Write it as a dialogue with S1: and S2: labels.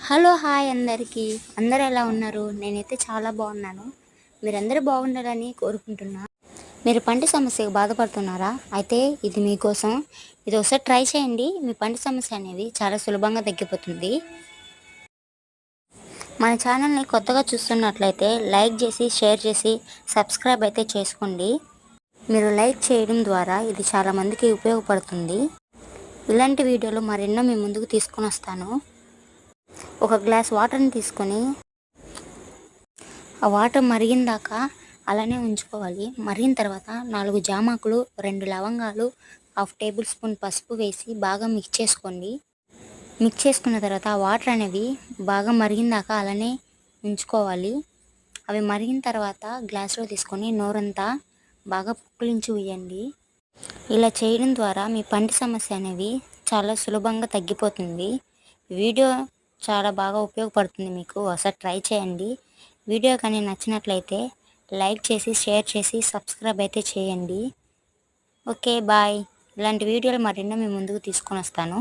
S1: Hello hi అందరికీ. అందరూ ఎలా ఉన్నారు? నేనైతే చాలా బాగున్నాను. మీరందరూ బాగుండాలని కోరుకుంటున్నా. మీరు పంటి సమస్యకు బాధపడుతున్నారా? అయితే ఇది మీకోసం. ఇది ఒకసారి ట్రై చేయండి. మీ పంటి సమస్య అనేది చాలా సులభంగా తగ్గిపోతుంది. మన ఛానల్ని కొత్తగా చూస్తున్నట్లయితే లైక్ చేసి షేర్ చేసి సబ్స్క్రైబ్ అయితే చేసుకోండి. మీరు లైక్ చేయడం ద్వారా ఇది చాలామందికి ఉపయోగపడుతుంది. ఇలాంటి వీడియోలు మరెన్నో మీ ముందుకు తీసుకొని వస్తాను. ఒక గ్లాస్ వాటర్ని తీసుకొని ఆ వాటర్ మరిగిందాకా అలానే ఉంచుకోవాలి. మరిగిన తర్వాత 4 జామాకులు, 2 లవంగాలు, 1/2 టేబుల్ స్పూన్ పసుపు వేసి బాగా మిక్స్ చేసుకోండి. మిక్స్ చేసుకున్న తర్వాత ఆ వాటర్ అనేవి బాగా మరిగిందాకా అలానే ఉంచుకోవాలి. అవి మరిగిన తర్వాత గ్లాస్లో తీసుకొని నోరంతా బాగా పుక్కిలించి వేయండి. ఇలా చేయడం ద్వారా మీ పంటి సమస్య అనేవి చాలా సులభంగా తగ్గిపోతుంది. వీడియో చాలా బాగా ఉపయోగపడుతుంది మీకు. ఒకసారి ట్రై చేయండి. వీడియో కానీ నచ్చినట్లయితే లైక్ చేసి షేర్ చేసి సబ్స్క్రైబ్ అయితే చేయండి. Okay bye. ఇలాంటి వీడియోలు మరెన్నో మీ ముందుకు తీసుకొని వస్తాను.